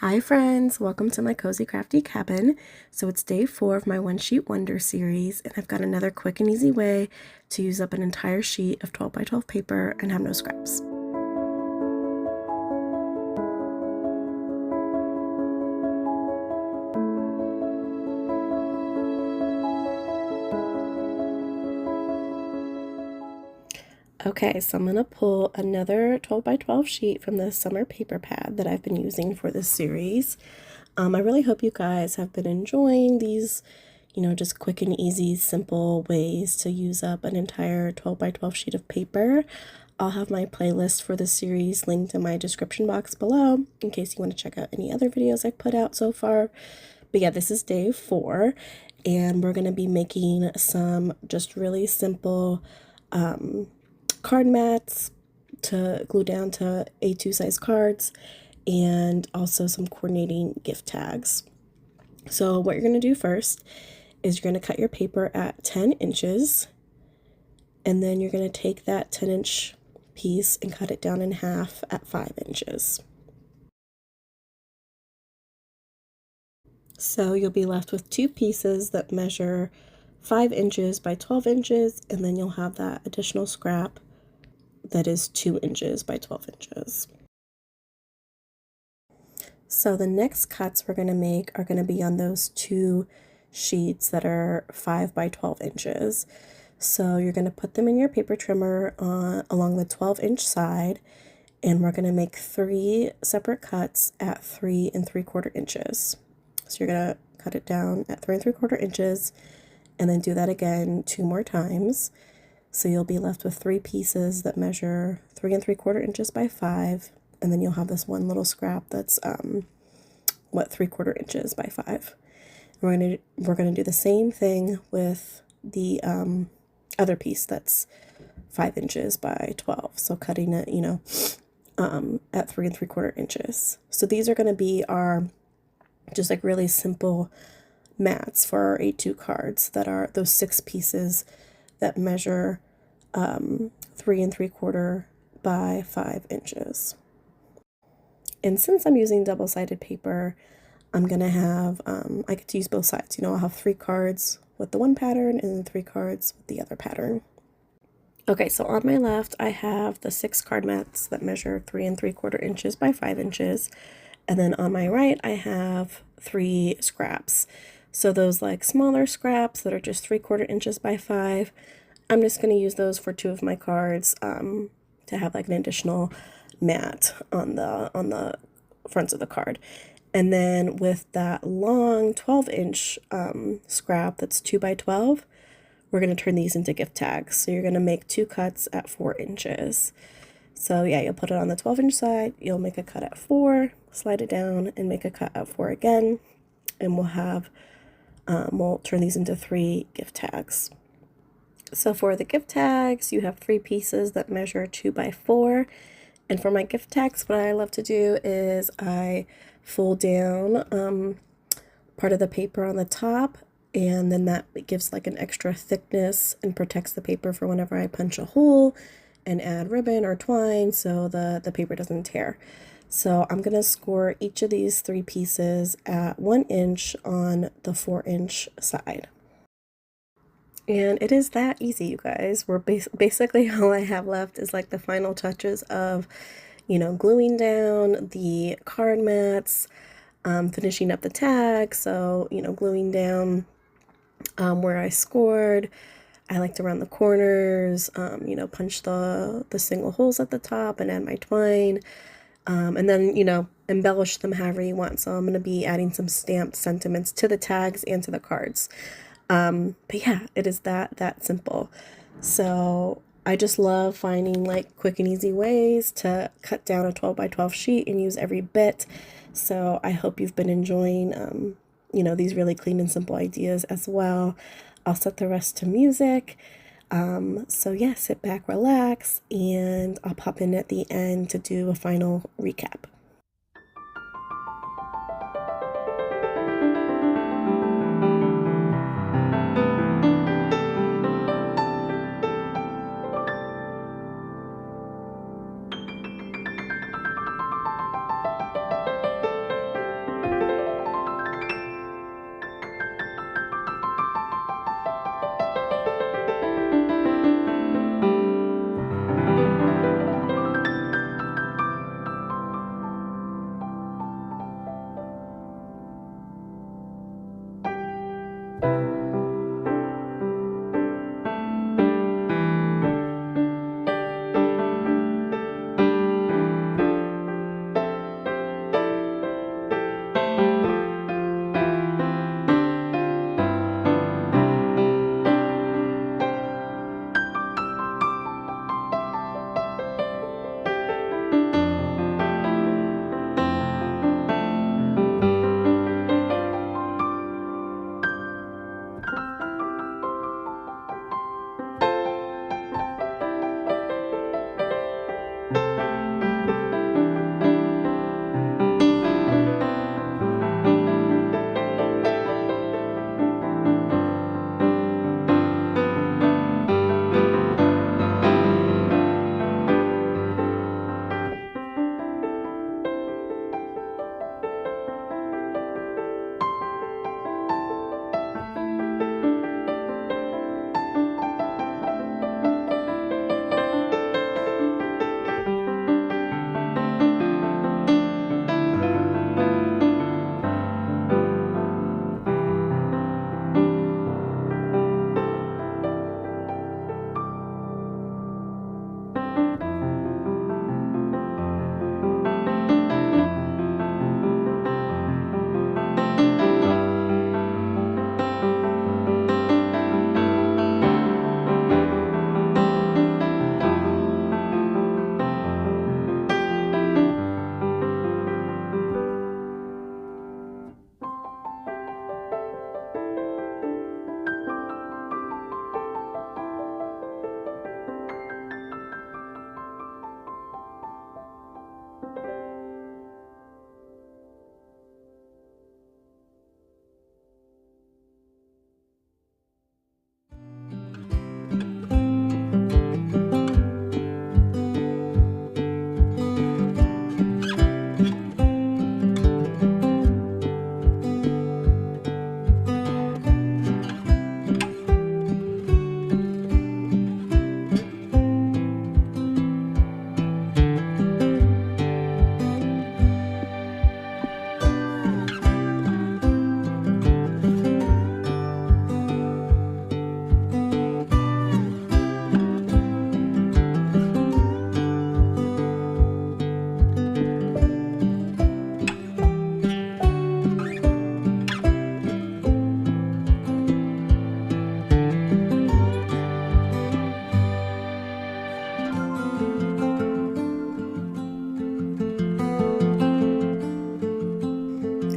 Hi friends, welcome to my Cozy Crafty Cabin. So it's day 4 of my One Sheet Wonder series, and I've got another quick and easy way to use up an entire sheet of 12 by 12 paper and have no scraps. Okay, so I'm going to pull another 12 by 12 sheet from the summer paper pad that I've been using for this series. I really hope you guys have been enjoying these, just quick and easy, simple ways to use up an entire 12 by 12 sheet of paper. I'll have my playlist for this series linked in my description box below in case you want to check out any other videos I've put out so far. But yeah, this is day 4, and we're going to be making some just really simple card mats to glue down to A2 size cards, and also some coordinating gift tags. So what you're going to do first is you're going to cut your paper at 10 inches, and then you're going to take that 10-inch piece and cut it down in half at 5 inches. So you'll be left with 2 pieces that measure 5 inches by 12 inches, and then you'll have that additional scrap that is 2 inches by 12 inches. So the next cuts we're going to make are going to be on those 2 sheets that are 5 by 12 inches. So you're going to put them in your paper trimmer along the 12-inch side, and we're going to make 3 separate cuts at 3 3/4 inches. So you're going to cut it down at 3 3/4 inches, and then do that again 2 more times. So you'll be left with 3 pieces that measure 3 3/4 inches by 5, and then you'll have this one little scrap that's 3/4 inches by 5. And we're gonna do the same thing with the other piece that's 5 inches by 12. So cutting it, at 3 3/4 inches. So these are gonna be our just like really simple mats for our A2 cards that are those 6 pieces that measure 3 3/4 by 5 inches. And since I'm using double-sided paper, I'm gonna have I get to use both sides. I'll have 3 cards with the one pattern and then 3 cards with the other pattern. Okay, so on my left I have the 6 card mats that measure 3 3/4 inches by 5 inches, and then on my right I have 3 scraps. So those like smaller scraps that are just 3/4 inches by 5, I'm just going to use those for 2 of my cards to have like an additional mat on the fronts of the card. And then with that long 12-inch scrap that's 2 by 12, we're going to turn these into gift tags. So you're going to make 2 cuts at 4 inches. So yeah, you'll put it on the 12-inch side, you'll make a cut at 4, slide it down and make a cut at 4 again, and we'll turn these into 3 gift tags. So for the gift tags, you have 3 pieces that measure 2 by 4. And for my gift tags, what I love to do is I fold down part of the paper on the top, and then that gives like an extra thickness and protects the paper for whenever I punch a hole and add ribbon or twine so the paper doesn't tear. So I'm going to score each of these 3 pieces at 1 inch on the 4-inch side. And it is that easy, you guys. We're basically all I have left is like the final touches of, gluing down the card mats, finishing up the tag. So, gluing down where I scored. I like to round the corners, punch the single holes at the top and add my twine. And then, embellish them however you want. So I'm going to be adding some stamped sentiments to the tags and to the cards. But yeah, it is that simple. So I just love finding like quick and easy ways to cut down a 12 by 12 sheet and use every bit. So I hope you've been enjoying, these really clean and simple ideas as well. I'll set the rest to music. So yeah, sit back, relax, and I'll pop in at the end to do a final recap.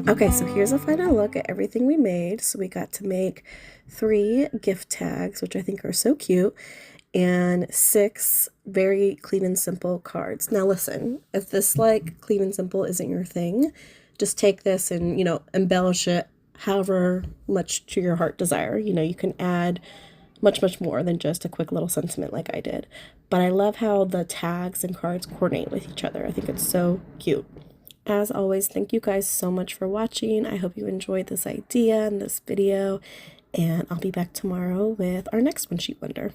Okay, so here's a final look at everything we made. So we got to make 3 gift tags, which I think are so cute, and 6 very clean and simple cards. Now listen, if this like clean and simple isn't your thing, just take this and, embellish it however much to your heart desire. You can add much more than just a quick little sentiment like I did. But I love how the tags and cards coordinate with each other. I think it's so cute. As always, thank you guys so much for watching. I hope you enjoyed this idea and this video, and I'll be back tomorrow with our next one sheet wonder.